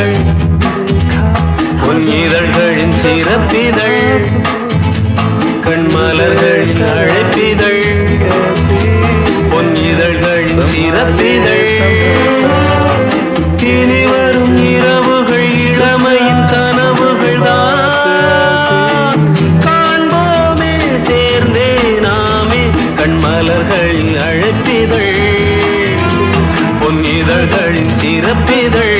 அழைப்பிதழ் பொன்னிதழ்களின் சிறப்பிதழ் கண்மலர்கள் அழைப்பிதழ் பொன்னிதழ்களின் சிறப்பிதழ் இனி வரும் இரவுகள் இளமையின் கனவுகள் தான் காண்போமே சேர்ந்தே நாமே கண்மலர்களின் அழைப்பிதழ் பொன்னிதழ்களின் சிறப்பிதழ்